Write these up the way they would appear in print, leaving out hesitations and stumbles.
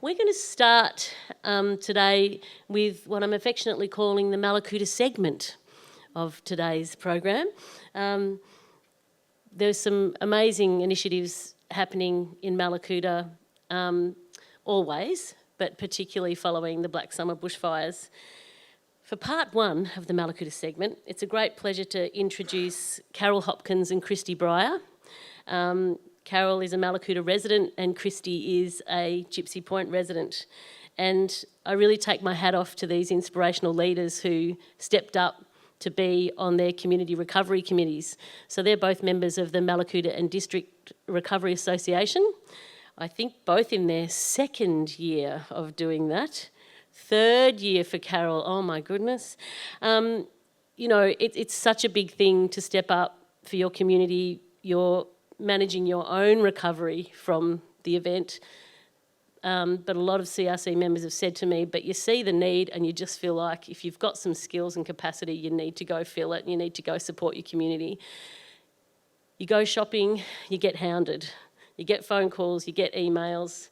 We're going to start today with what I'm affectionately calling the Malakuta segment of today's program. There's some amazing initiatives happening in Malakuta always, but particularly following the Black Summer bushfires. For part one of the Malakuta segment, it's a great pleasure to introduce Carol Hopkins and Christy Bryar. Carol is a Malakuta resident and Christy is a Gypsy Point resident. And I really take my hat off to these inspirational leaders who stepped up to be on their community recovery committees. So they're both members of the Malakuta and District Recovery Association. I think both in their second year of doing that. Third year for Carol, oh my goodness. It's such a big thing to step up for your community. You're managing your own recovery from the event. But a lot of CRC members have said to me, but you see the need and you just feel like if you've got some skills and capacity, you need to go fill it and you need to go support your community. You go shopping, you get hounded. You get phone calls, you get emails.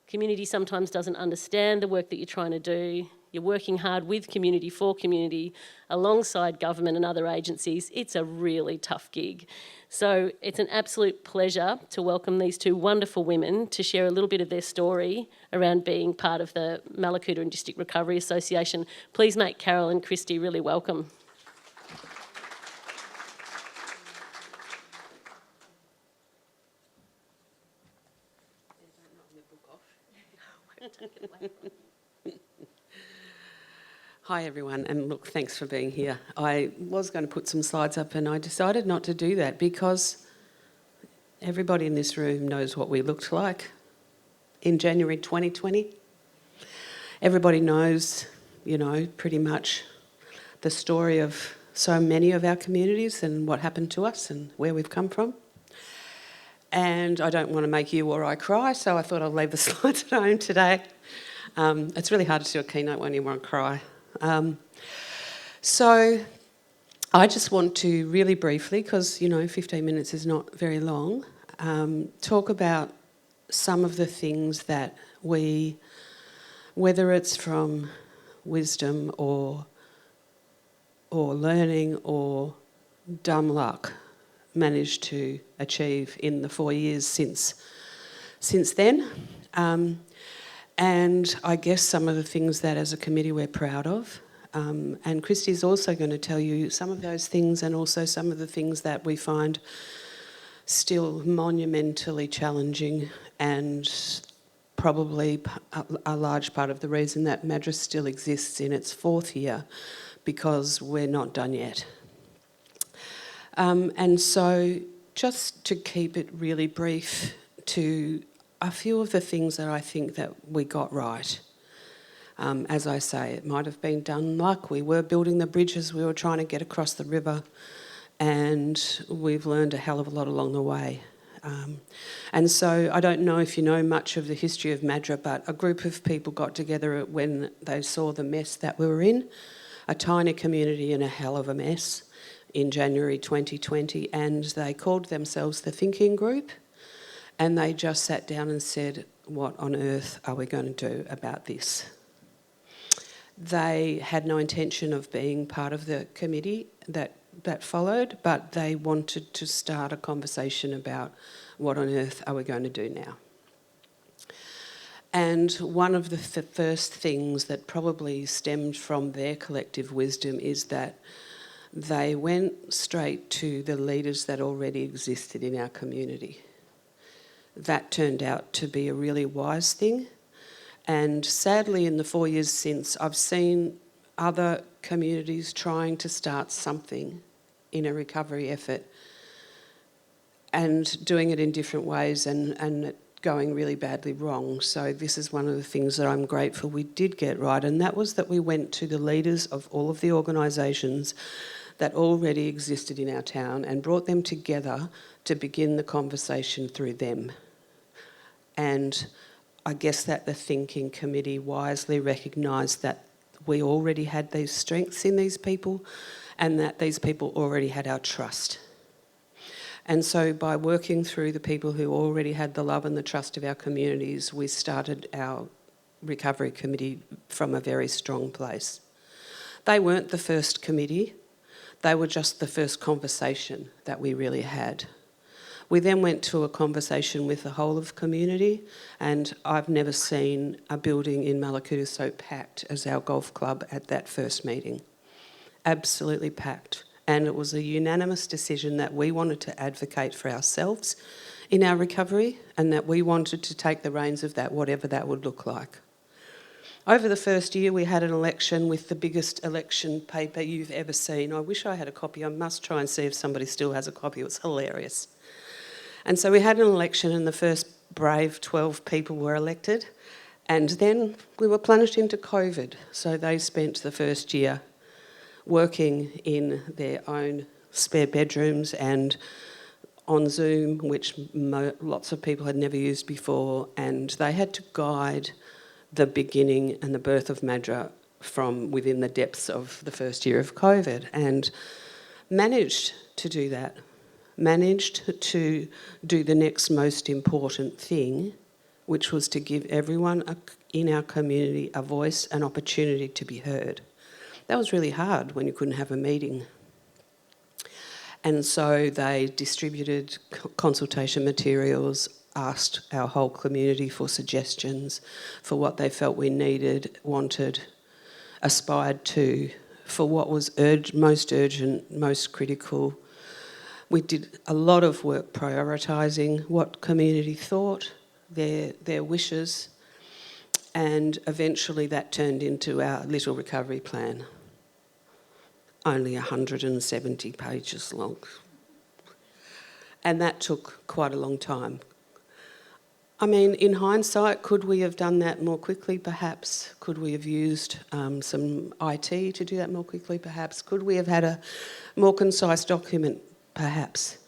Community sometimes doesn't understand the work that you're trying to do. You're working hard with community, for community, alongside government and other agencies. It's a really tough gig. So it's an absolute pleasure to welcome these two wonderful women to share a little bit of their story around being part of the Malakuta and District Recovery Association. Please make Carol and Christy really welcome. Hi everyone, and look, thanks for being here. I was going to put some slides up and I decided not to do that because everybody in this room knows what we looked like in January 2020. Everybody knows, pretty much the story of so many of our communities and what happened to us and where we've come from. And I don't want to make you or I cry, so I thought I'll leave the slides at home today. It's really hard to do a keynote when you want to cry. So I just want to really briefly, because 15 minutes is not very long, talk about some of the things that we, whether it's from wisdom or learning or dumb luck, managed to achieve in the 4 years since then. And I guess some of the things that as a committee we're proud of. And Christy's also going to tell you some of those things and also some of the things that we find still monumentally challenging and probably a large part of the reason that Madras still exists in its fourth year, because we're not done yet. And so just to keep it really brief, to a few of the things that I think that we got right. As I say, it might have been done like we were building the bridges, we were trying to get across the river, and we've learned a hell of a lot along the way. And so I don't know if you know much of the history of Madra, but a group of people got together when they saw the mess that we were in, a tiny community in a hell of a mess, in January 2020, and they called themselves the Thinking Group. And they just sat down and said, what on earth are we going to do about this? They had no intention of being part of the committee that followed, but they wanted to start a conversation about what on earth are we going to do now? And one of the first things that probably stemmed from their collective wisdom is that they went straight to the leaders that already existed in our community. That turned out to be a really wise thing. And sadly, in the 4 years since, I've seen other communities trying to start something in a recovery effort and doing it in different ways and it going really badly wrong. So this is one of the things that I'm grateful we did get right, and that was that we went to the leaders of all of the organisations that already existed in our town and brought them together to begin the conversation through them. And I guess that the Thinking Committee wisely recognised that we already had these strengths in these people and that these people already had our trust. And so by working through the people who already had the love and the trust of our communities, we started our recovery committee from a very strong place. They weren't the first committee, they were just the first conversation that we really had. We then went to a conversation with the whole of community, and I've never seen a building in Mallacoota so packed as our golf club at that first meeting. Absolutely packed. And it was a unanimous decision that we wanted to advocate for ourselves in our recovery and that we wanted to take the reins of that, whatever that would look like. Over the first year, we had an election with the biggest election paper you've ever seen. I wish I had a copy. I must try and see if somebody still has a copy. It was hilarious. And so we had an election and the first brave 12 people were elected, and then we were plunged into COVID. So they spent the first year working in their own spare bedrooms and on Zoom, which lots of people had never used before, and they had to guide the beginning and the birth of Madra from within the depths of the first year of COVID, and managed to do that. Managed to do the next most important thing, which was to give everyone in our community a voice and opportunity to be heard. That was really hard when you couldn't have a meeting. And so they distributed consultation materials, asked our whole community for suggestions for what they felt we needed, wanted, aspired to, for what was most urgent, most critical. We did a lot of work prioritising what community thought, their wishes, and eventually that turned into our little recovery plan. Only 170 pages long. And that took quite a long time. I mean, in hindsight, could we have done that more quickly? Perhaps. Could we have used some IT to do that more quickly? Perhaps. Could we have had a more concise document? Perhaps.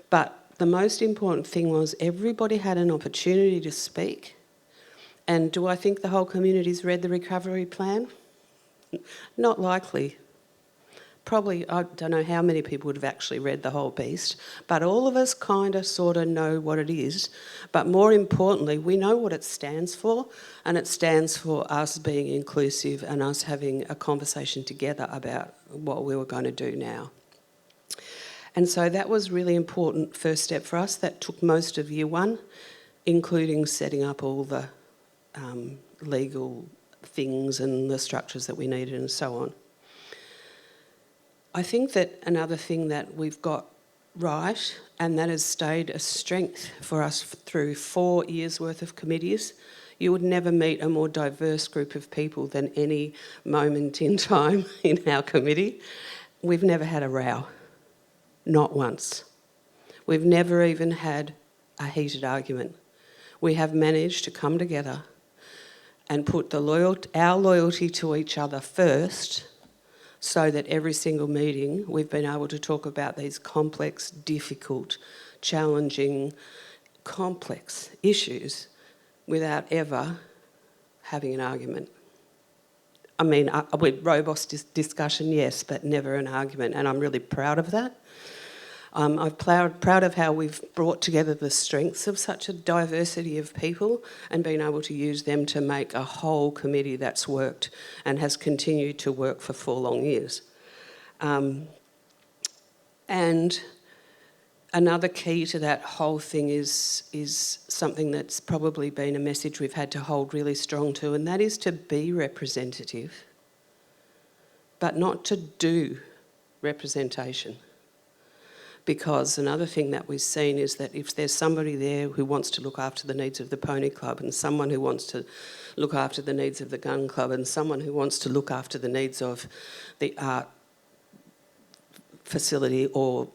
But the most important thing was everybody had an opportunity to speak. And do I think the whole community's read the recovery plan? Not likely. Probably, I don't know how many people would have actually read the whole beast, but all of us kind of sort of know what it is. But more importantly, we know what it stands for, and it stands for us being inclusive and us having a conversation together about what we were going to do now. And so that was really important first step for us. That took most of year one, including setting up all the legal things and the structures that we needed and so on. I think that another thing that we've got right, and that has stayed a strength for us through 4 years' worth of committees, you would never meet a more diverse group of people than any moment in time in our committee. We've never had a row. Not once. We've never even had a heated argument. We have managed to come together and put our loyalty to each other first, so that every single meeting we've been able to talk about these complex, difficult, challenging, complex issues without ever having an argument. I mean, with robust discussion, yes, but never an argument, and I'm really proud of that. I'm proud of how we've brought together the strengths of such a diversity of people and been able to use them to make a whole committee that's worked and has continued to work for 4 long years. And another key to that whole thing is something that's probably been a message we've had to hold really strong to, and that is to be representative, but not to do representation. Because another thing that we've seen is that if there's somebody there who wants to look after the needs of the pony club and someone who wants to look after the needs of the gun club and someone who wants to look after the needs of the art facility, or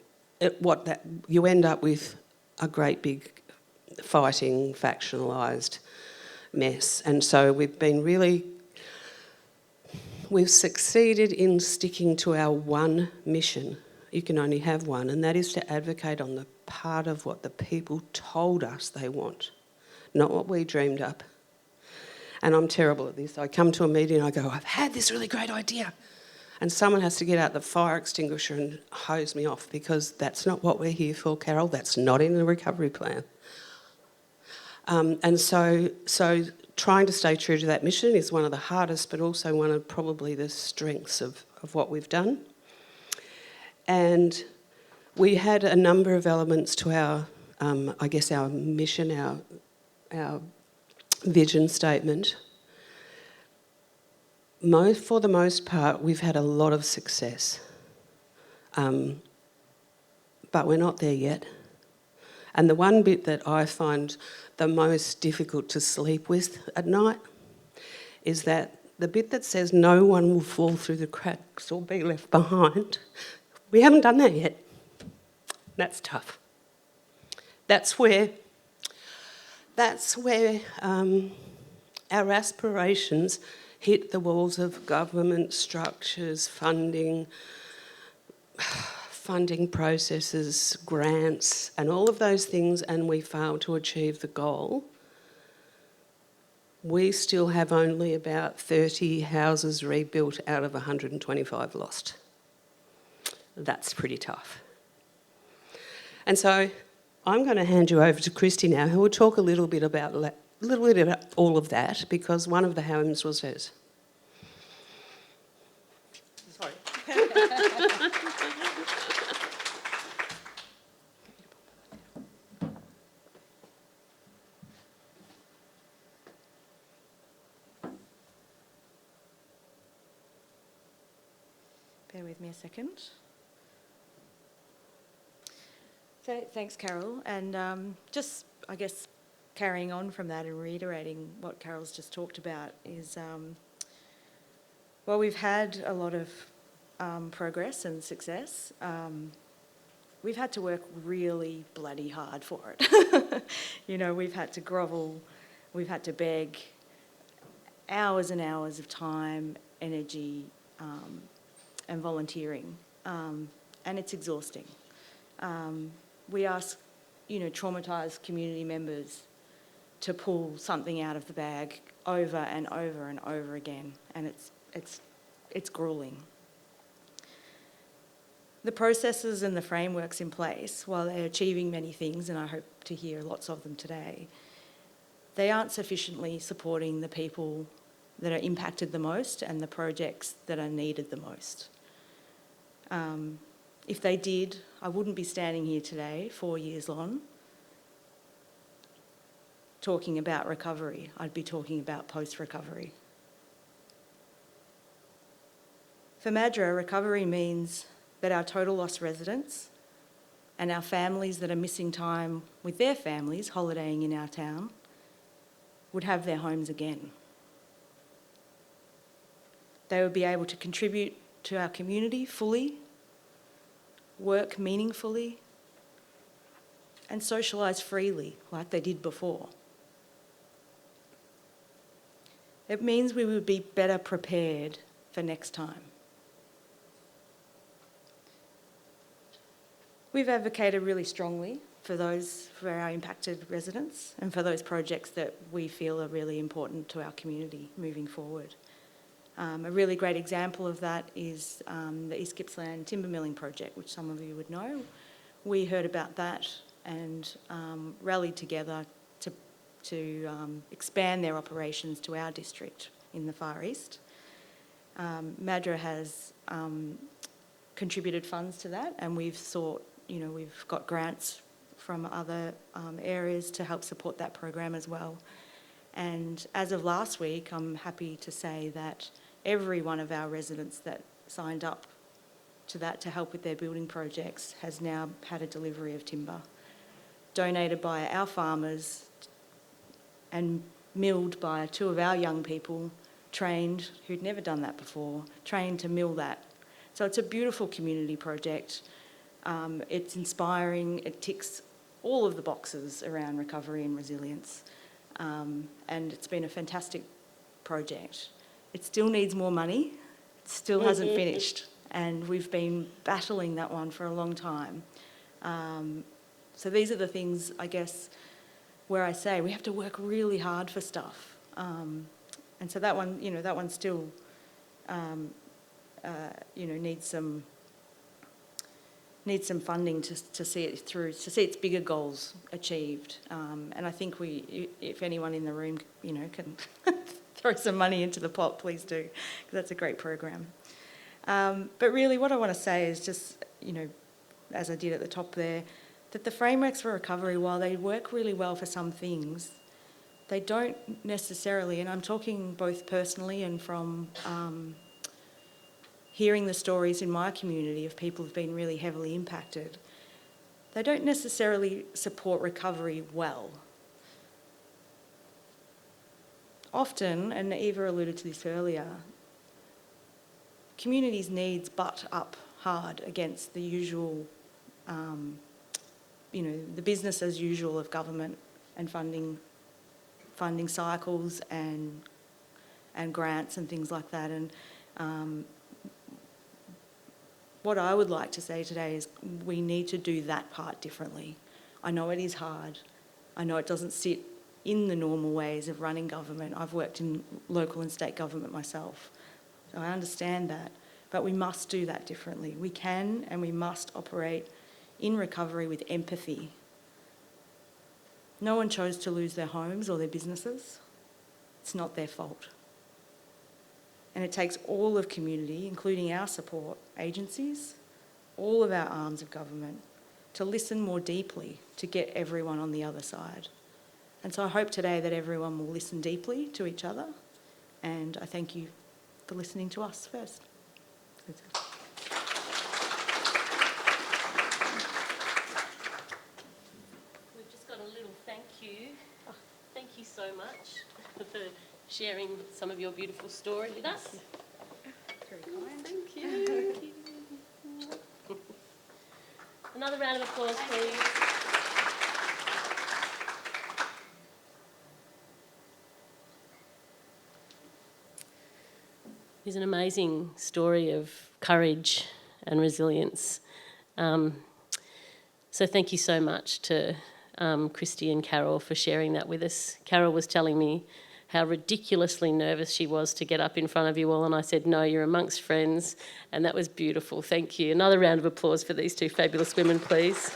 you end up with a great big fighting, factionalised mess. And so we've succeeded in sticking to our one mission. You can only have one, and that is to advocate on the part of what the people told us they want, not what we dreamed up. And I'm terrible at this. I come to a meeting and I go, I've had this really great idea. And someone has to get out the fire extinguisher and hose me off, because that's not what we're here for, Carol. That's not in the recovery plan. And so trying to stay true to that mission is one of the hardest, but also one of probably the strengths of what we've done. And we had a number of elements to our, I guess, our mission, our vision statement. For the most part, we've had a lot of success. But we're not there yet. And the one bit that I find the most difficult to sleep with at night is that the bit that says no one will fall through the cracks or be left behind. We haven't done that yet. That's tough. That's where our aspirations hit the walls of government structures, funding processes, grants, and all of those things, and we fail to achieve the goal. We still have only about 30 houses rebuilt out of 125 lost. That's pretty tough. And so I'm going to hand you over to Christy now, who will talk a little bit about all of that, because one of the homes was hers. Sorry. Bear with me a second. So thanks, Carol. And just, I guess, carrying on from that and reiterating what Carol's just talked about is, well, we've had a lot of progress and success. We've had to work really bloody hard for it. You know, we've had to grovel, we've had to beg, hours and hours of time, energy, and volunteering, and it's exhausting. We ask, traumatised community members to pull something out of the bag over and over and over again, and it's gruelling. The processes and the frameworks in place, while they're achieving many things, and I hope to hear lots of them today, they aren't sufficiently supporting the people that are impacted the most and the projects that are needed the most. If they did, I wouldn't be standing here today, 4 years on, talking about recovery. I'd be talking about post-recovery. For Madra, recovery means that our total loss residents and our families that are missing time with their families holidaying in our town would have their homes again. They would be able to contribute to our community fully, work meaningfully, and socialise freely like they did before. It means we would be better prepared for next time. We've advocated really strongly for our impacted residents and for those projects that we feel are really important to our community moving forward. A really great example of that is the East Gippsland timber milling project, which some of you would know. We heard about that and rallied together to expand their operations to our district in the Far East. Madra has contributed funds to that, and we've got grants from other areas to help support that program as well. And as of last week, I'm happy to say that every one of our residents that signed up to that to help with their building projects has now had a delivery of timber, donated by our farmers and milled by 2 of our young people, trained, who'd never done that before, trained to mill that. So it's a beautiful community project. It's inspiring, it ticks all of the boxes around recovery and resilience, and it's been a fantastic project. It still needs more money, it still hasn't finished, and we've been battling that one for a long time. So these are the things, I guess, where I say we have to work really hard for stuff. And so that one needs some funding to see it through, to see its bigger goals achieved. And I think if anyone in the room, can throw some money into the pot, please do, because that's a great program. But really what I want to say is just, as I did at the top there, that the frameworks for recovery, while they work really well for some things, they don't necessarily, and I'm talking both personally and from hearing the stories in my community of people who've been really heavily impacted, they don't necessarily support recovery well. Often, and Eva alluded to this earlier, communities' needs butt up hard against the usual, the business as usual of government and funding cycles and grants and things like that. And what I would like to say today is we need to do that part differently. I know it is hard. I know it doesn't sit in the normal ways of running government. I've worked in local and state government myself, so I understand that. But we must do that differently. We can and we must operate in recovery with empathy. No one chose to lose their homes or their businesses. It's not their fault. And it takes all of community, including our support agencies, all of our arms of government, to listen more deeply to get everyone on the other side. And so I hope today that everyone will listen deeply to each other, and I thank you for listening to us first. We've just got a little thank you. Oh, thank you so much for sharing some of your beautiful story with us. Very kind. Thank you. Another round of applause, please. It's an amazing story of courage and resilience. So thank you so much to Christy and Carol for sharing that with us. Carol was telling me how ridiculously nervous she was to get up in front of you all, and I said, no, you're amongst friends, and that was beautiful. Thank you. Another round of applause for these two fabulous women, please.